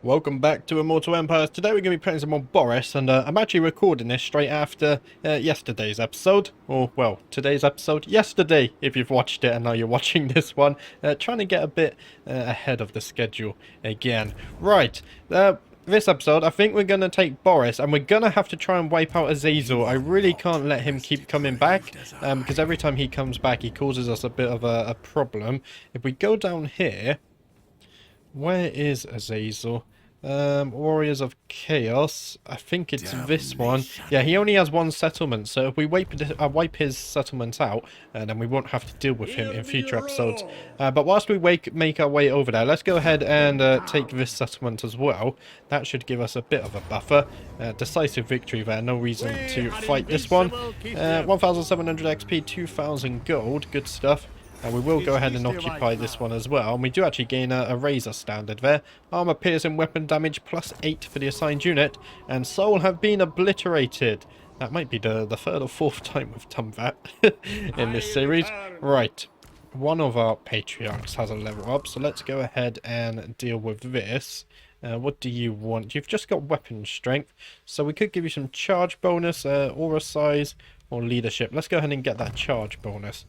Welcome back to Immortal Empires. Today we're going to be playing some more Boris, and I'm actually recording this straight after yesterday's episode. Or, well, today's episode. Yesterday, if you've watched it and now you're watching this one. Trying to get a bit ahead of the schedule again. Right, this episode, I think we're going to take Boris, and we're going to have to try and wipe out Azazel. I really can't let him keep coming back, because every time he comes back, he causes us a bit of a problem. If we go down here... Where is Azazel? Warriors of Chaos. I think it's this one. Yeah, he only has one settlement, so if we wipe his settlement out, then we won't have to deal with him in future episodes. But whilst we make our way over there, let's go ahead and take this settlement as well. That should give us a bit of a buffer. Decisive victory there, no reason to fight this one. 1,700 XP, 2,000 gold, good stuff. And we will go ahead and occupy this one as well. And we do actually gain a razor standard there. Armor piercing weapon damage +8 for the assigned unit. And soul have been obliterated. That might be the third or fourth time we've done that in this series. Right. One of our patriarchs has a level up. So let's go ahead and deal with this. What do you want? You've just got weapon strength. So we could give you some charge bonus, aura size, or leadership. Let's go ahead and get that charge bonus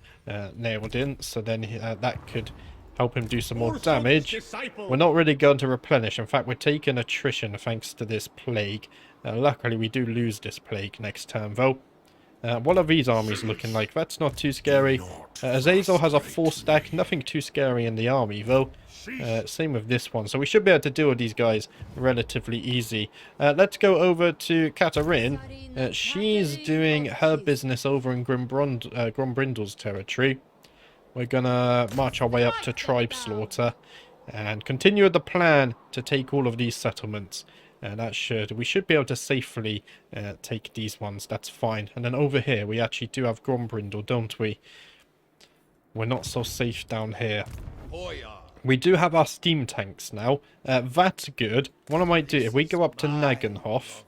nailed in. So then that could help him do some more damage. We're not really going to replenish. In fact, we're taking attrition thanks to this plague. Luckily, we do lose this plague next turn, though. What are these armies looking like? That's not too scary. Azazel has a 4-stack. Nothing too scary in the army, though. Same with this one. So we should be able to deal with these guys relatively easy. Let's go over to Katarine. She's doing her business over in Grombrindle's territory. We're going to march our way up to Tribe Slaughter and continue with the plan to take all of these settlements. We should be able to safely take these ones. That's fine. And then over here, we actually do have Grombrindle, don't we? We're not so safe down here. We do have our steam tanks now. That's good. What I might do, if we go up to Nagenhof,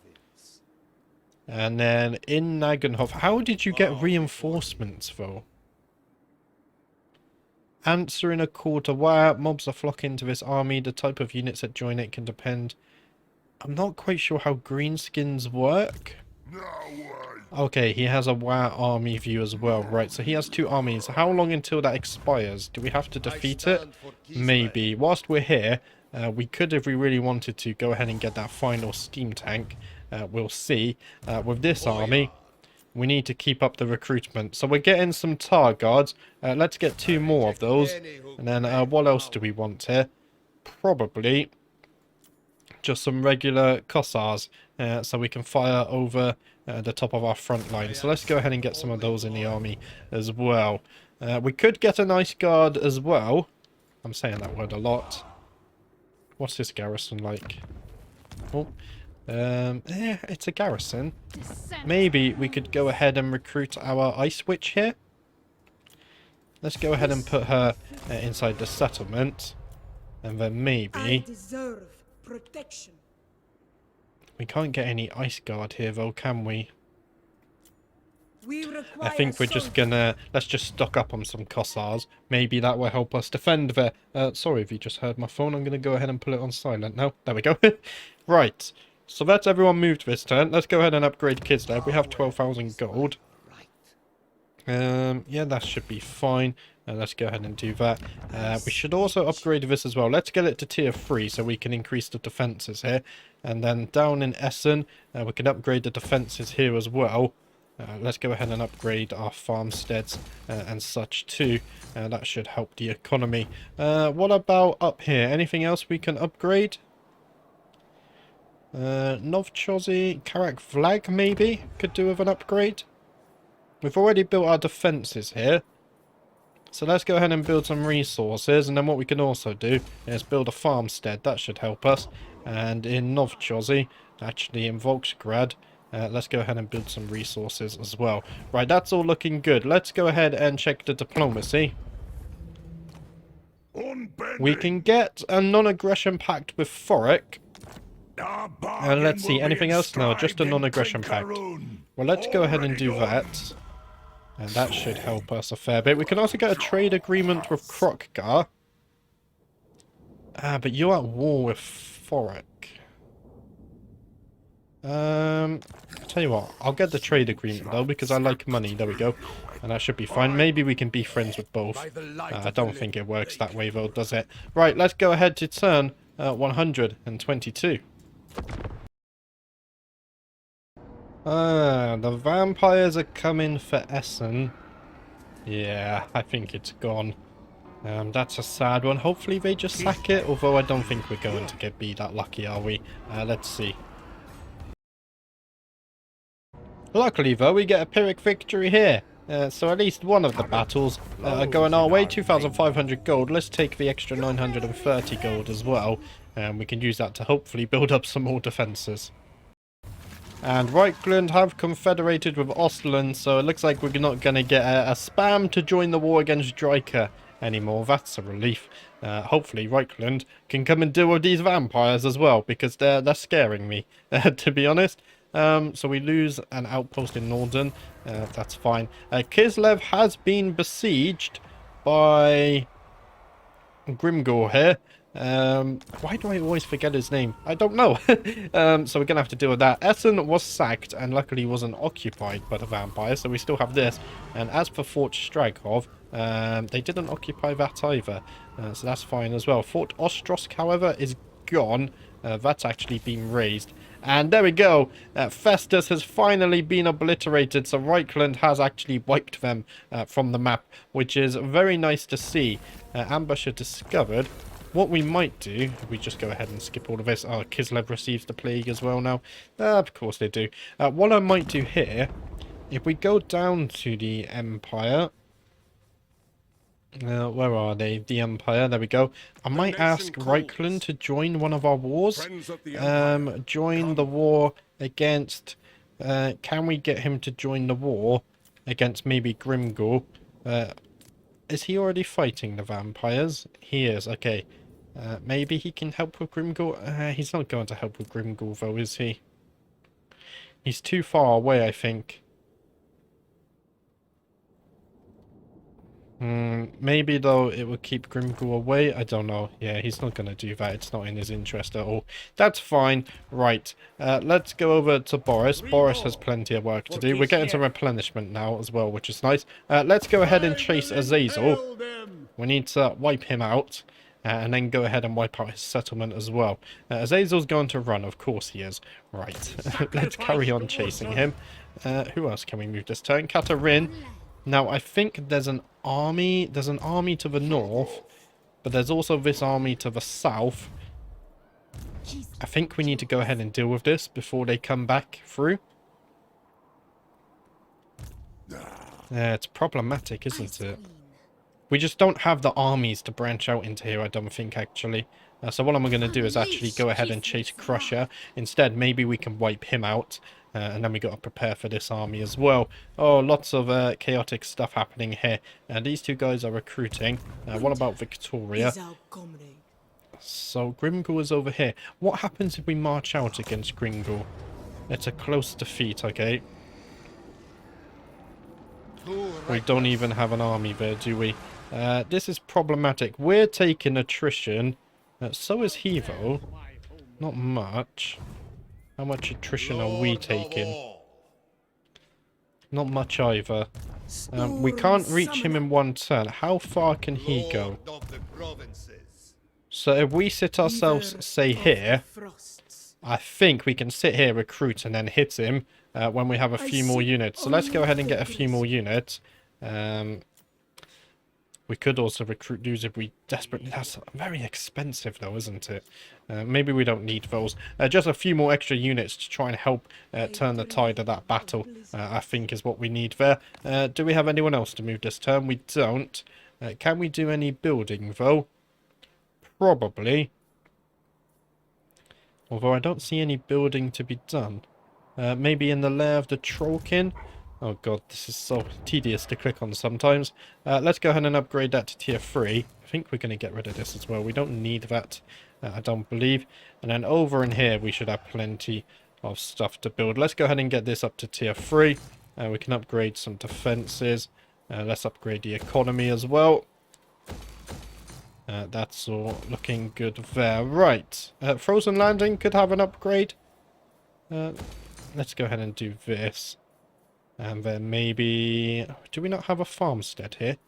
and then in Nagenhof, how did you get reinforcements, though? Answering a call to war. Mobs are flocking to this army. The type of units that join it can depend. I'm not quite sure how greenskins work. Okay, he has a WoW army view as well. Right, so he has 2 armies. How long until that expires? Do we have to defeat it? Maybe. Whilst we're here, we could, if we really wanted to, go ahead and get that final steam tank. We'll see. With this army, we need to keep up the recruitment. So we're getting some tar guards. Let's get 2 more of those. And then what else do we want here? Probably just some regular Kossars, so we can fire over the top of our front line. So let's go ahead and get some of those in the army as well. We could get a nice guard as well. I'm saying that word a lot. What's this garrison like? Oh, it's a garrison. Maybe we could go ahead and recruit our Ice Witch here. Let's go ahead and put her inside the settlement. And then maybe... Protection. We can't get any ice guard here though, can we? I think we're just gonna... Let's just stock up on some Kossars. Maybe that will help us defend there. Sorry if you just heard my phone. I'm gonna go ahead and put it on silent now. There we go. Right. So that's everyone moved this turn. Let's go ahead and upgrade Kislev. We have 12,000 gold. Yeah, that should be fine. Let's go ahead and do that. We should also upgrade this as well. Let's get it to tier 3 so we can increase the defenses here. And then down in Essen, we can upgrade the defenses here as well. Let's go ahead and upgrade our farmsteads and such too. That should help the economy. What about up here? Anything else we can upgrade? Novchozy, Karak Vlag maybe could do with an upgrade. We've already built our defenses here. So let's go ahead and build some resources. And then what we can also do is build a farmstead. That should help us. And in Novchozy, actually in Volksgrad, let's go ahead and build some resources as well. Right, that's all looking good. Let's go ahead and check the diplomacy. We can get a non-aggression pact with Thoric. And let's see, anything else? No, just a non-aggression pact. Well, let's go ahead and do that. And that should help us a fair bit. We can also get a trade agreement with Krokgar. But you're at war with Sulfuric. I'll tell you what, I'll get the trade agreement though, because I like money. There we go. And that should be fine. Maybe we can be friends with both. I don't think it works that way though, does it? Right, let's go ahead to turn 122. The vampires are coming for Essen. Yeah, I think it's gone. That's a sad one. Hopefully they just sack it, although I don't think we're going to be that lucky, are we? Let's see. Luckily, though, we get a Pyrrhic victory here. So at least one of the battles are going our way. 2,500 gold. Let's take the extra 930 gold as well. And we can use that to hopefully build up some more defences. And Reichland have confederated with Ostland, so it looks like we're not going to get a spam to join the war against Dryker anymore. That's a relief. Hopefully Reichland can come and deal with these vampires as well, because they're scaring me, to be honest. So we lose an outpost in Norden. That's fine. Kislev has been besieged by Grimgor here. Why do I always forget his name? I don't know. So we're gonna have to deal with that. Essen was sacked and luckily wasn't occupied by the vampires, so we still have this. And as for Fort Stragov, they didn't occupy that either, so that's fine as well. Fort Ostrosk, however, is gone. That's actually been razed. And there we go. Festus has finally been obliterated, so Reichland has actually wiped them from the map, which is very nice to see. Ambusher discovered. What we might do, if we just go ahead and skip all of this. Oh, Kislev receives the plague as well now. Of course they do. What I might do here, if we go down to the Empire. Where are they? The Empire, there we go. I might ask Reichland to join one of our wars. Join the war against... can we get him to join the war against maybe Grimgor? Is he already fighting the vampires? He is, okay. Maybe he can help with Grimgor? He's not going to help with Grimgor though, is he? He's too far away, I think. Maybe though it will keep Grimgor away. I don't know. Yeah, he's not going to do that. It's not in his interest at all. That's fine. Right. Let's go over to Boris. Boris has plenty of work to do. We're getting some replenishment now as well, which is nice. Let's go ahead and chase Azazel. We need to wipe him out. And then go ahead and wipe out his settlement as well. Azazel's going to run. Of course he is. Right. Let's carry on chasing him. Who else can we move this turn? Katarin. Now, I think there's an army. There's an army to the north, but there's also this army to the south. I think we need to go ahead and deal with this before they come back through. It's problematic, isn't it? We just don't have the armies to branch out into here, I don't think, actually. So what I'm going to do is actually go ahead and chase Crusher. Instead, maybe we can wipe him out. And then we got to prepare for this army as well. Oh, lots of chaotic stuff happening here. And these two guys are recruiting. What about Victoria? So Grimgor is over here. What happens if we march out against Grimgor? It's a close defeat, okay? We don't even have an army there, do we? This is problematic. We're taking attrition. So is he, though. Not much. How much attrition are we taking? Not much either. We can't reach him in one turn. How far can he go? So if we sit ourselves, say, here, I think we can sit here, recruit, and then hit him when we have a few more units. So let's go ahead and get a few more units. We could also recruit those if we desperately... That's very expensive though, isn't it? Maybe we don't need those. Just a few more extra units to try and help turn the tide of that battle, I think is what we need there. Do we have anyone else to move this turn? We don't. Can we do any building though? Probably. Although I don't see any building to be done. Maybe in the lair of the Trollkin? Oh god, this is so tedious to click on sometimes. Let's go ahead and upgrade that to tier 3. I think we're going to get rid of this as well. We don't need that, I don't believe. And then over in here, we should have plenty of stuff to build. Let's go ahead and get this up to tier 3. We can upgrade some defenses. Let's upgrade the economy as well. That's all looking good there. Right. Frozen Landing could have an upgrade. Let's go ahead and do this. And then maybe... Do we not have a farmstead here?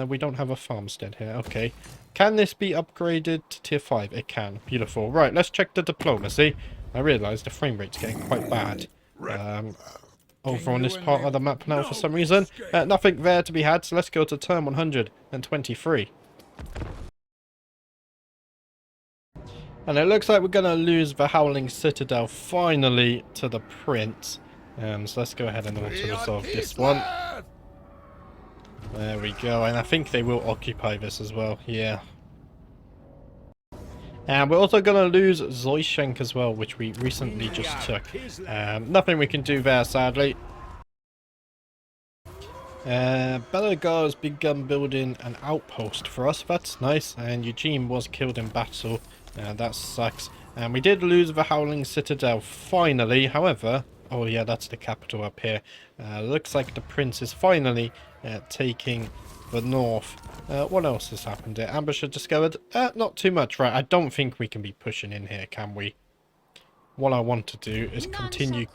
We don't have a farmstead here. Okay. Can this be upgraded to tier 5? It can. Beautiful. Right, let's check the diplomacy. I realise the frame rate's getting quite bad. Over on this part of the map now for some reason. Nothing there to be had, so let's go to turn 123. And it looks like we're going to lose the Howling Citadel finally to the Prince. So let's go ahead and auto-resolve this one. There we go, and I think they will occupy this as well, yeah. And we're also going to lose Zoishenk as well, which we recently just took. Nothing we can do there, sadly. Belagar's begun building an outpost for us, that's nice. And Eugene was killed in battle, that sucks. And we did lose the Howling Citadel finally, however... Oh yeah, that's the capital up here. Looks like the Prince is finally taking the north. What else has happened here? Ambusher discovered? Not too much, right? I don't think we can be pushing in here, can we? What I want to do is continue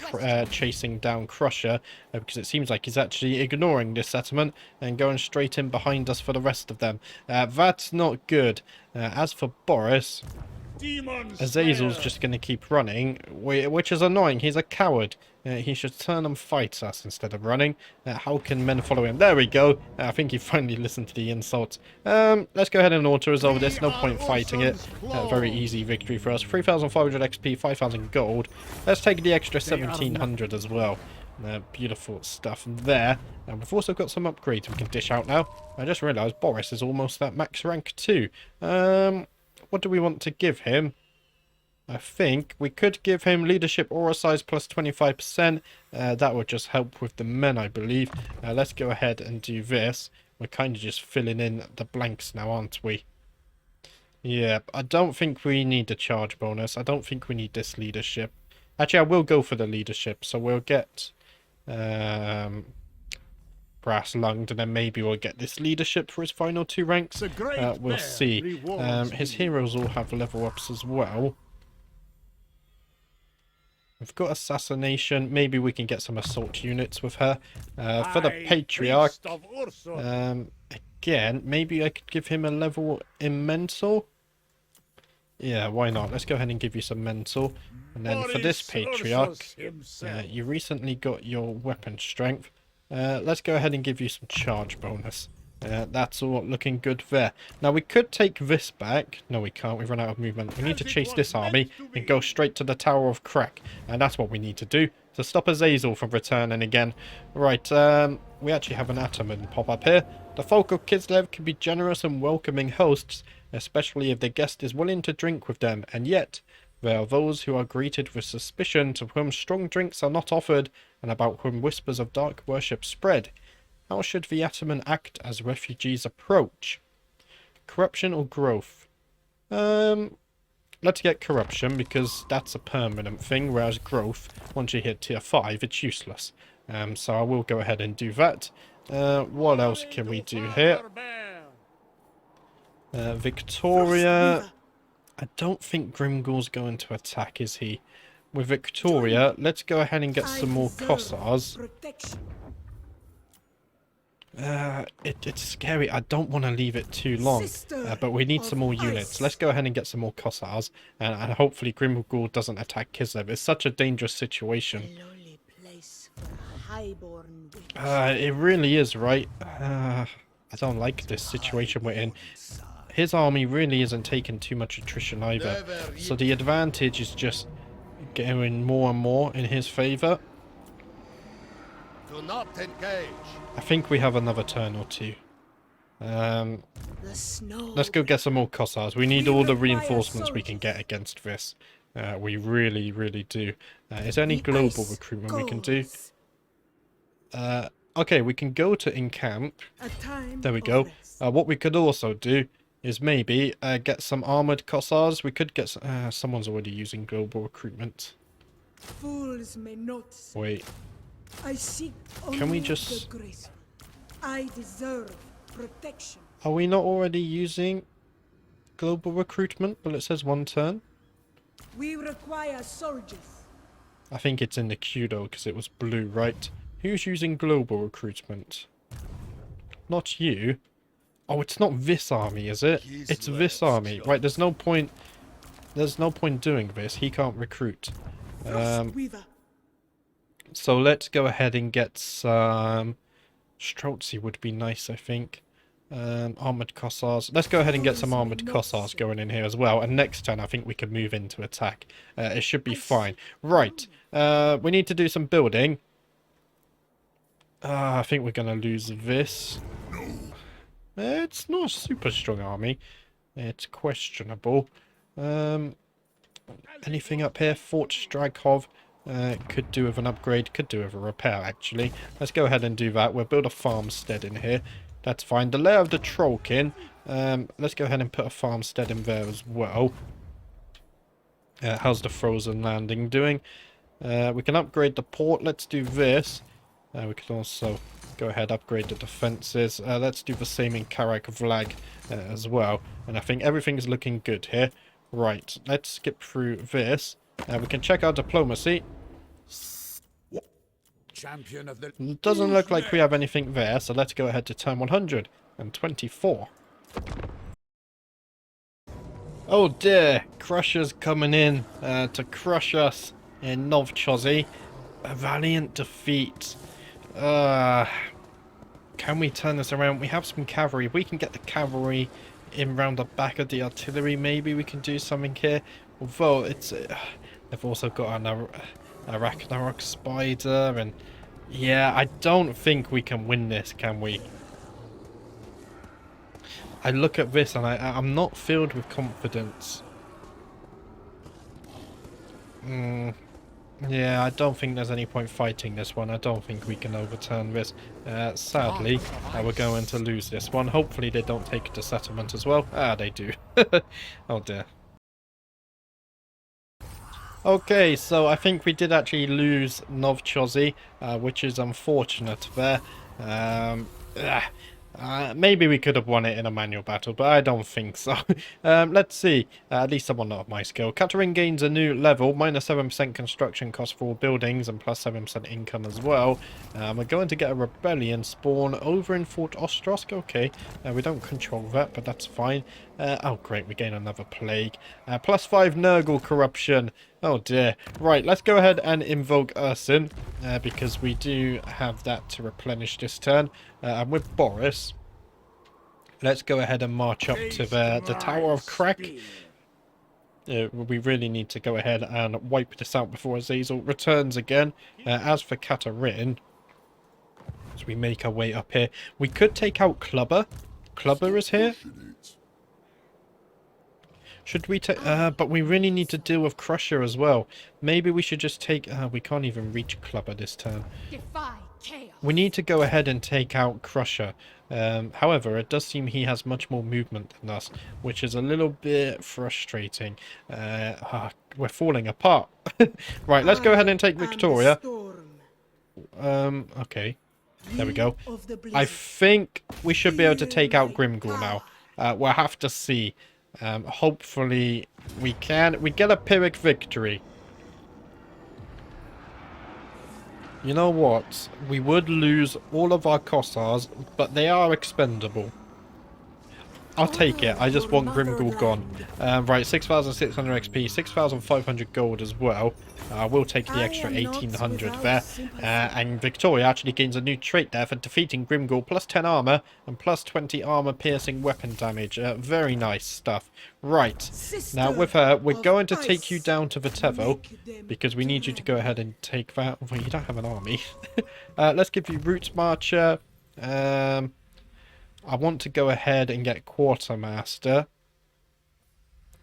chasing down Crusher, because it seems like he's actually ignoring this settlement and going straight in behind us for the rest of them. That's not good. As for Boris... Azazel's just going to keep running, which is annoying. He's a coward. He should turn and fight us instead of running. How can men follow him? There we go. I think he finally listened to the insults. Let's go ahead and auto-resolve this. No point fighting it. Very easy victory for us. 3,500 XP, 5,000 gold. Let's take the extra 1,700 as well. Beautiful stuff there. And we've also got some upgrades we can dish out now. I just realised Boris is almost at max rank 2. What do we want to give him? I think we could give him leadership aura size plus 25%. That would just help with the men, I believe. Let's go ahead and do this. We're kind of just filling in the blanks now, aren't we? Yeah, I don't think we need the charge bonus. I don't think we need this leadership. Actually, I will go for the leadership. So we'll get brass lunged, and then maybe we'll get this leadership for his final 2 ranks. We'll see. His heroes all have level ups as well. We've got assassination. Maybe we can get some assault units with her. For the Patriarch, again, maybe I could give him a level in mental. Yeah, why not? Let's go ahead and give you some mental. And then for this Patriarch, you recently got your weapon strength. Let's go ahead and give you some charge bonus. That's all looking good there. Now we could take this back. No, we can't. We've run out of movement. We need to chase this army and go straight to the Tower of Crack. And that's what we need to do to stop Azazel from returning again. Right, we actually have an Ataman pop up here. The folk of Kislev can be generous and welcoming hosts, especially if the guest is willing to drink with them. And yet, there are those who are greeted with suspicion, to whom strong drinks are not offered, and about whom whispers of dark worship spread. How should the Ataman act as refugees approach? Corruption or growth? Let's get corruption, because that's a permanent thing, whereas growth, once you hit tier 5, it's useless. So I will go ahead and do that. What else can we do here? Victoria... I don't think Grimgor's going to attack, is he? With Victoria, let's go ahead and get some more Kossars. It's scary. I don't want to leave it too long, but we need some more units. Let's go ahead and get some more Kossars, and hopefully Grimgor doesn't attack Kislev. It's such a dangerous situation. It really is, right? I don't like this situation we're in. His army really isn't taking too much attrition either, so the advantage is just going more and more in his favour. Do not engage. I think we have another turn or two. Let's go get some more Kossars. We need all the reinforcements we can get against this. We really, really do. Is there any global recruitment we can do? Okay, we can go to in-camp. There we go. What we could also do is maybe get some armoured Kossars. We could get... someone's already using global recruitment. Fools may not. Wait. I seek Can we just... the graceful. I deserve protection. Are we not already using... global recruitment, but it says 1 turn. We require soldiers. I think it's in the queue though, because it was blue, right? Who's using global recruitment? Not you. Oh, it's not this army, is it? It's this army. Right, there's no point... There's no point doing this. He can't recruit. So let's go ahead and get some... Streltsy would be nice, I think. Armoured Cossars. Let's go ahead and get some Armoured Cossars going in here as well. And next turn, I think we can move into attack. It should be fine. Right. We need to do some building. I think we're going to lose this. It's not a super strong army. It's questionable. Anything up here? Fort Stragov. Could do with an upgrade. Could do with a repair, actually. Let's go ahead and do that. We'll build a farmstead in here. That's fine. The lair of the Trollkin. Let's go ahead and put a farmstead in there as well. How's the frozen landing doing? We can upgrade the port. Let's do this. We can also go ahead upgrade the defenses. Let's do the same in Karak Vlag as well. And I think everything's looking good here. Right. Let's skip through this. We can check our diplomacy. Champion of the... Doesn't look like we have anything there, so let's go ahead to turn 124. Oh dear, Crusher's coming in to crush us in Novchozy. A valiant defeat. Can we turn this around? We have some cavalry. If we can get the cavalry in round the back of the artillery, maybe we can do something here. Although it's... they've also got an Arachnarok Spider, and yeah, I don't think we can win this, can we? I look at this and I'm not filled with confidence. Yeah, I don't think there's any point fighting this one. I don't think we can overturn this. Sadly, we're going to lose this one. Hopefully they don't take it to settlement as well. Ah, they do. Oh dear. Okay, so I think we did actually lose Novchozy, which is unfortunate there. Maybe we could have won it in a manual battle, but I don't think so. Let's see. At least someone not of my skill. Katerin gains a new level, minus 7% construction cost for all buildings, and plus 7% income as well. We're going to get a rebellion spawn over in Fort Ostrosk. Okay, we don't control that, but that's fine. Oh great, we gain another plague. Plus 5 Nurgle corruption. Oh dear. Right, let's go ahead and invoke Ursin, because we do have that to replenish this turn. And with Boris, let's go ahead and march up to the Tower of Crack. We really need to go ahead and wipe this out before Azazel returns again. As for Katerin, as we make our way up here, we could take out Clubber. Clubber is here. Should we take... but we really need to deal with Crusher as well. Maybe we should just take... we can't even reach Clubber this turn. We need to go ahead and take out Crusher. However, it does seem he has much more movement than us, which is a little bit frustrating. We're falling apart. Right, let's go ahead and take Victoria. Okay. There we go. I think we should be able to take out Grimgul now. We'll have to see. Hopefully we can. We get a Pyrrhic victory. You know what? We would lose all of our Kossars, but they are expendable. I'll take it. I just want Grimgul gone. Right, 6,600 XP, 6,500 gold as well. We'll take the extra 1,800 there. And Victoria actually gains a new trait there for defeating Grimgul. Plus 10 armor and plus 20 armor piercing weapon damage. Very nice stuff. Right. Now with her, we're going to take you down to Vitevo, because we need you to go ahead and take that. Well, you don't have an army. Let's give you Roots Marcher. I want to go ahead and get Quartermaster.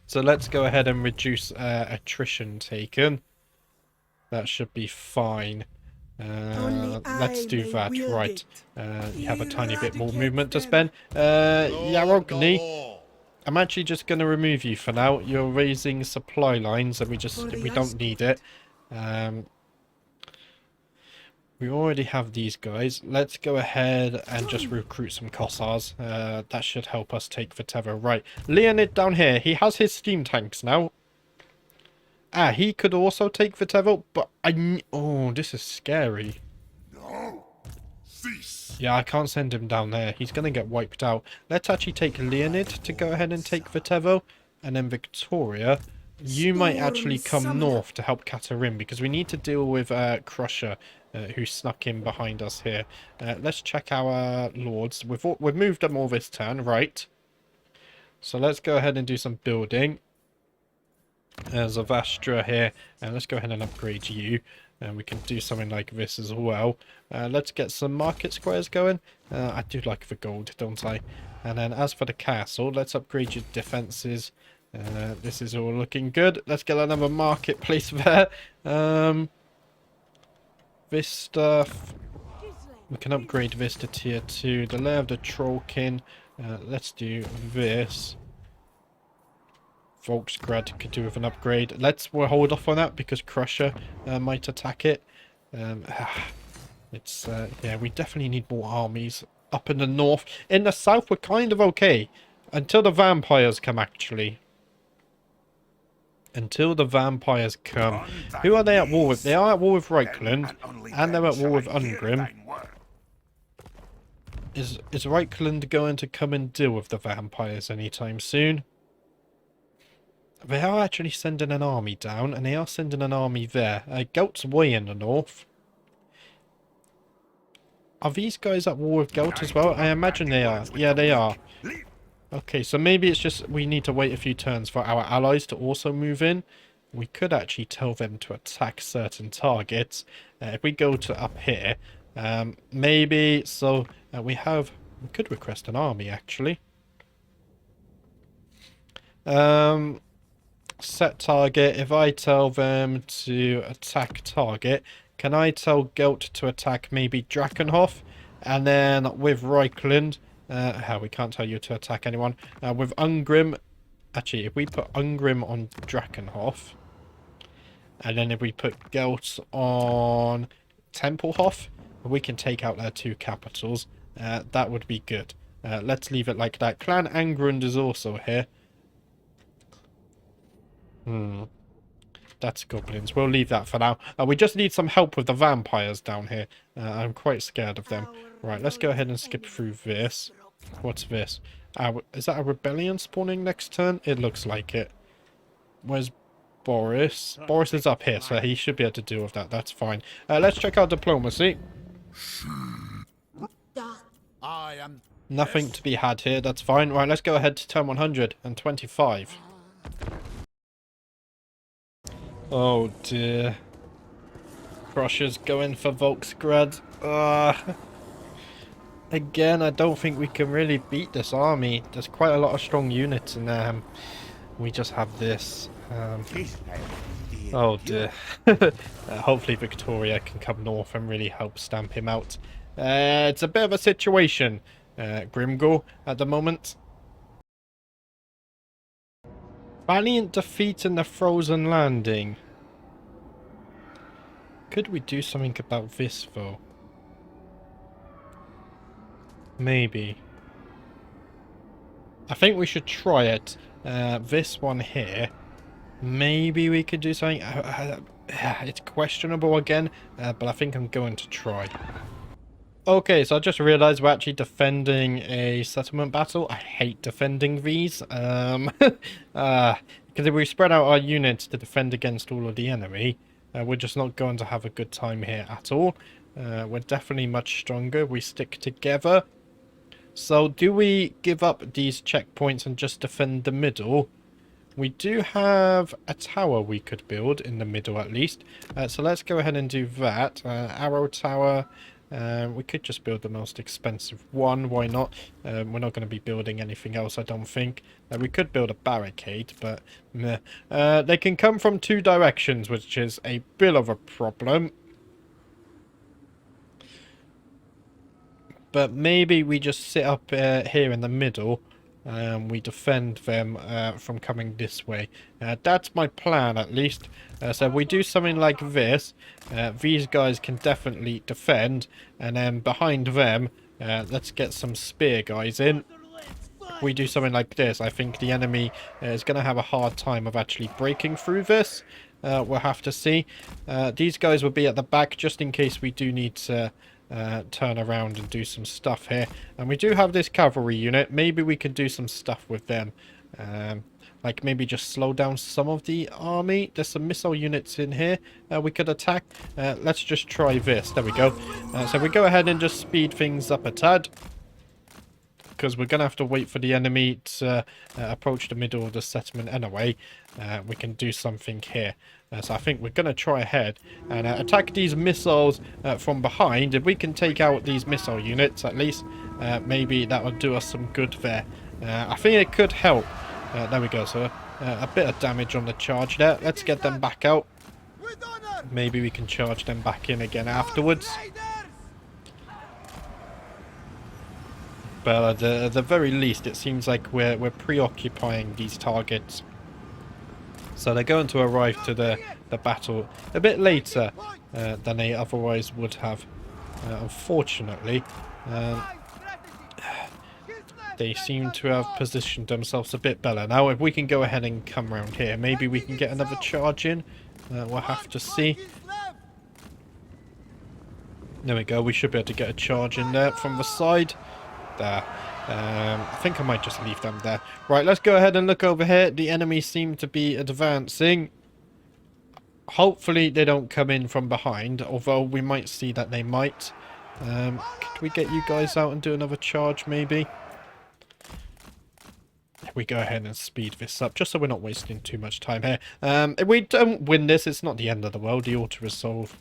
So let's go ahead and reduce attrition taken. That should be fine. Let's do that. Right. You have a tiny bit more movement to spend. Yarogni, I'm actually just going to remove you for now. You're raising supply lines and we don't need it. We already have these guys. Let's go ahead and just recruit some Kossars. That should help us take Viterbo. Right, Leonid down here. He has his steam tanks now. Ah, he could also take Viterbo, but oh, this is scary. No. Cease. Yeah, I can't send him down there. He's going to get wiped out. Let's actually take Leonid to go ahead and take Viterbo. And then Victoria, you might actually come north to help Katarin, because we need to deal with Crusher, who snuck in behind us here. Let's check our lords. We've moved them all this turn, right? So let's go ahead and do some building. There's a Vastra here, and let's go ahead and upgrade you. And we can do something like this as well. Let's get some market squares going. I do like the gold, don't I? And then as for the castle, let's upgrade your defenses. This is all looking good. Let's get another marketplace there. This stuff, we can upgrade this to tier 2. The lair of the Trollkin. Let's do this. Volksgrad could do with an upgrade. We'll hold off on that because Crusher might attack it. Yeah, we definitely need more armies up in the north. In the south, we're kind of okay until the vampires come. Actually, until the vampires come, who are they at war with? They are at war with Reichland, and they're at war with Ungrim. Is Reichland going to come and deal with the vampires anytime soon? They are actually sending an army down, and they are sending an army there. Gelt's way in the north. Are these guys at war with Gelt as well? I imagine they are. Yeah, they are. Okay, so maybe it's just we need to wait a few turns for our allies to also move in. We could actually tell them to attack certain targets. If we go to up here, maybe, so we could request an army actually. Set target. If I tell them to attack target, can I tell Gelt to attack maybe Drakenhof? And then with Reichland, we can't tell you to attack anyone. With Ungrim, actually, if we put Ungrim on Drakenhof, and then if we put Gelt on Tempelhof, we can take out their 2 capitals. That would be good. Let's leave it like that. Clan Angrund is also here. That's goblins. We'll leave that for now. We just need some help with the vampires down here. I'm quite scared of them. Right, let's go ahead and skip through this. What's this? Is that a rebellion spawning next turn? It looks like it. Where's Boris? Boris is up here, so he should be able to deal with that. That's fine. Let's check out diplomacy. Nothing to be had here. That's fine. Right, let's go ahead to turn 125. Oh dear. Crusher's going for Volksgrad. Again, I don't think we can really beat this army. There's quite a lot of strong units in there. We just have this. Oh dear. Hopefully Victoria can come north and really help stamp him out. It's a bit of a situation, Grimgor, at the moment. Valiant defeat in the Frozen Landing. Could we do something about this, though? Maybe. I think we should try it. This one here. Maybe we could do something. It's questionable again, but I think I'm going to try. Okay, so I just realised we're actually defending a settlement battle. I hate defending these. Because if we spread out our units to defend against all of the enemy, we're just not going to have a good time here at all. We're definitely much stronger. We stick together. So do we give up these checkpoints and just defend the middle? We do have a tower we could build in the middle at least. So let's go ahead and do that. Arrow tower. We could just build the most expensive one. Why not? We're not going to be building anything else, I don't think. We could build a barricade, but meh. They can come from 2 directions, which is a bit of a problem. But maybe we just sit up here in the middle we defend them from coming this way. That's my plan, at least. So if we do something like this, these guys can definitely defend, and then behind them, let's get some spear guys in. If we do something like this, I think the enemy is going to have a hard time of actually breaking through this. We'll have to see. These guys will be at the back just in case we do need to turn around and do some stuff here. And we do have this cavalry unit. Maybe we can do some stuff with them. Like maybe just slow down some of the army. There's some missile units in here we could attack. Let's just try this. There we go. So we go ahead and just speed things up a tad, because we're going to have to wait for the enemy to approach the middle of the settlement anyway. We can do something here. So I think we're going to try ahead and attack these missiles from behind. If we can take out these missile units at least, maybe that will do us some good there. I think it could help. There we go. So a bit of damage on the charge there. Let's get them back out. Maybe we can charge them back in again afterwards. But at the very least, it seems like we're preoccupying these targets. So they're going to arrive to the battle a bit later than they otherwise would have. Unfortunately, they seem to have positioned themselves a bit better. Now, if we can go ahead and come around here, maybe we can get another charge in. We'll have to see. There we go. We should be able to get a charge in there from the side. There. I think I might just leave them there. Right, let's go ahead and look over here. The enemy seem to be advancing. Hopefully they don't come in from behind, although we might see that they might. Could we get you guys out and do another charge maybe? We go ahead and speed this up just so we're not wasting too much time here. If we don't win this, it's not the end of the world. The auto-resolve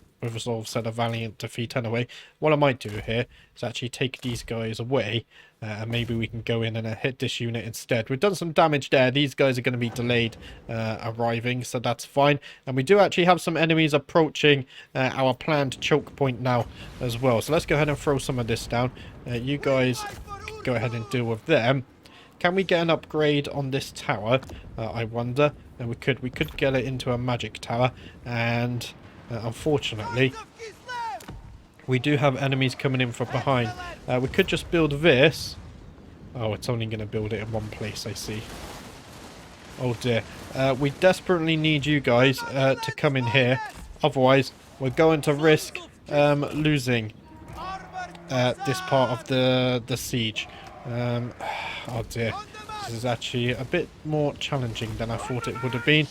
said a valiant defeat anyway. What I might do here is actually take these guys away, and maybe we can go in and hit this unit instead. We've done some damage there. These guys are going to be delayed arriving, so that's fine. And we do actually have some enemies approaching our planned choke point now as well. So let's go ahead and throw some of this down. You guys go ahead and deal with them. Can we get an upgrade on this tower? I wonder. And we could get it into a magic tower, and unfortunately, we do have enemies coming in from behind. We could just build this. Oh, it's only going to build it in one place, I see. Oh dear. We desperately need you guys to come in here. Otherwise, we're going to risk losing this part of the siege. Oh dear. This is actually a bit more challenging than I thought it would have been.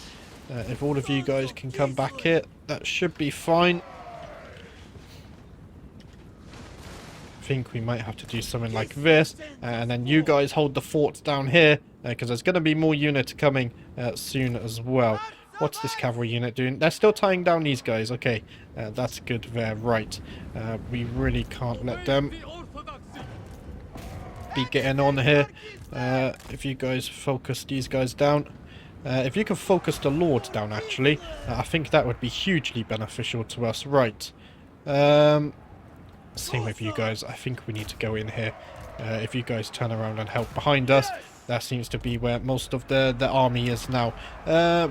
If all of you guys can come back here, that should be fine. I think we might have to do something like this. And then you guys hold the fort down here, because there's going to be more units coming soon as well. What's this cavalry unit doing? They're still tying down these guys. Okay, that's good there. Right. We really can't let them be getting on here. If you guys focus these guys down. If you can focus the Lord down, actually, I think that would be hugely beneficial to us. Right. Same with you guys. I think we need to go in here. If you guys turn around and help behind us, that seems to be where most of the army is now.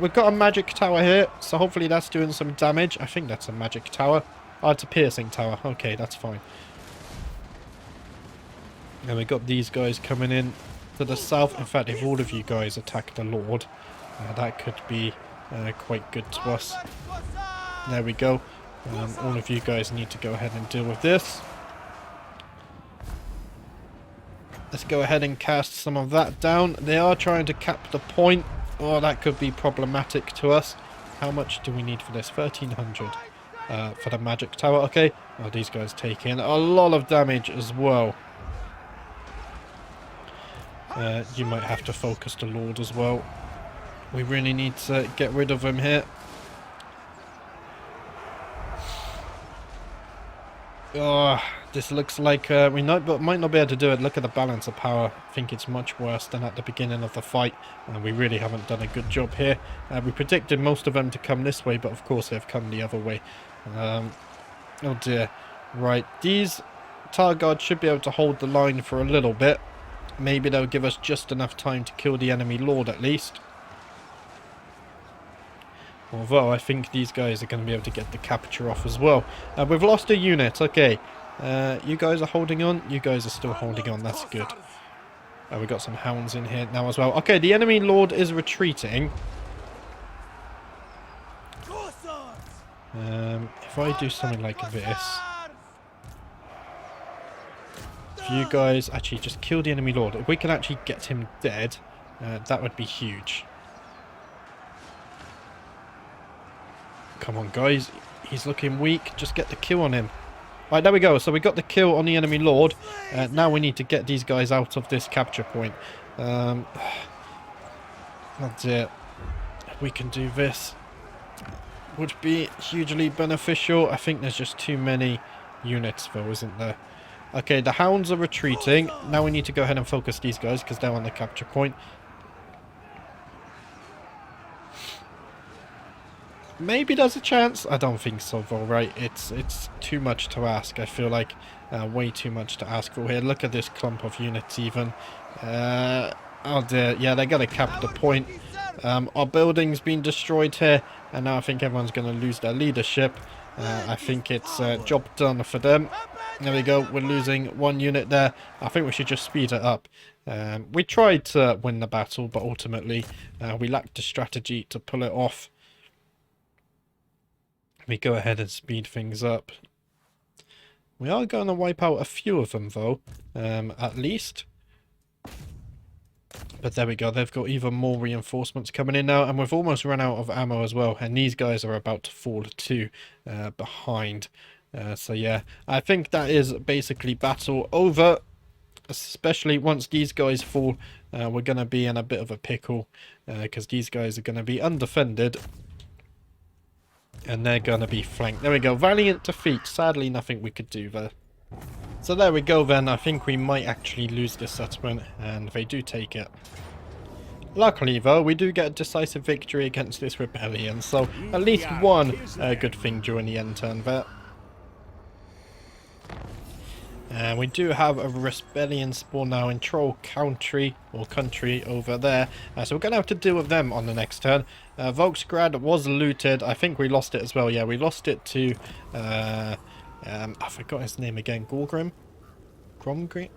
We've got a magic tower here, so hopefully that's doing some damage. I think that's a magic tower. Oh, it's a piercing tower. Okay, that's fine. And we've got these guys coming in to the south. In fact, if all of you guys attack the Lord, that could be quite good to us. There we go. All of you guys need to go ahead and deal with this. Let's go ahead and cast some of that down. They are trying to cap the point. Oh, that could be problematic to us. How much do we need for this? 1,300 for the magic tower. Okay. Oh, these guys take in a lot of damage as well. You might have to focus the Lord as well. We really need to get rid of him here. Oh, this looks like we might not be able to do it. Look at the balance of power. I think it's much worse than at the beginning of the fight. And we really haven't done a good job here. We predicted most of them to come this way, but of course they've come the other way. Oh dear. Right, these Targuards should be able to hold the line for a little bit. Maybe they'll give us just enough time to kill the enemy lord at least. Although I think these guys are going to be able to get the capture off as well. We've lost a unit. Okay. You guys are holding on. You guys are still holding on. That's good. We've got some hounds in here now as well. Okay, the enemy lord is retreating. If I do something like this, if you guys actually just kill the enemy lord, if we can actually get him dead, that would be huge. Come on, guys. He's looking weak. Just get the kill on him. Right, there we go. So we got the kill on the enemy lord. Now we need to get these guys out of this capture point. That's it. If we can do this, would be hugely beneficial. I think there's just too many units though, isn't there? Okay, the hounds are retreating. Now we need to go ahead and focus these guys because they're on the capture point. Maybe there's a chance. I don't think so though, right? It's too much to ask. I feel like way too much to ask for here. Look at this clump of units even. Oh dear. Yeah, they're going to cap the point. Our building's been destroyed here. And now I think everyone's going to lose their leadership. I think it's job done for them. There we go. We're losing one unit there. I think we should just speed it up. We tried to win the battle, but ultimately we lacked the strategy to pull it off. We go ahead and speed things up. We are going to wipe out a few of them though, at least. But there we go, they've got even more reinforcements coming in now, and we've almost run out of ammo as well, and these guys are about to fall too behind. So yeah, I think that is basically battle over, especially once these guys fall. We're going to be in a bit of a pickle, because these guys are going to be undefended. And they're going to be flanked. There we go. Valiant defeat. Sadly, nothing we could do there. So there we go then. I think we might actually lose this settlement. And they do take it. Luckily, though, we do get a decisive victory against this rebellion. So at least one good thing during the end turn there. And we do have a rebellion spawn now in Troll Country, or country over there. So we're going to have to deal with them on the next turn. Volksgrad was looted. I think we lost it as well. Yeah, we lost it to... I forgot his name again. Gorgrim? Gromgrim?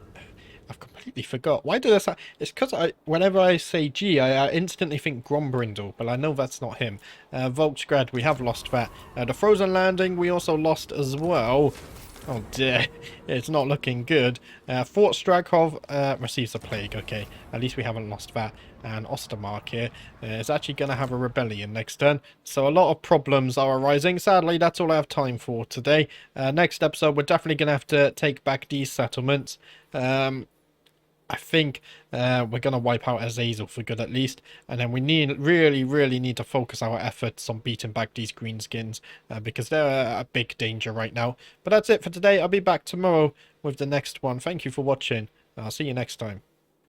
I've completely forgot. Why did I say... It's because whenever I say G, I instantly think Grombrindle, but I know that's not him. Volksgrad, we have lost that. The Frozen Landing, we also lost as well. Oh dear, it's not looking good. Fort Stragov receives a plague. Okay, at least we haven't lost that. And Ostermark here is actually going to have a rebellion next turn. So a lot of problems are arising. Sadly, that's all I have time for today. Next episode, we're definitely going to have to take back these settlements. I think we're going to wipe out Azazel for good at least. And then we really need to focus our efforts on beating back these greenskins. Because they're a big danger right now. But that's it for today. I'll be back tomorrow with the next one. Thank you for watching. I'll see you next time.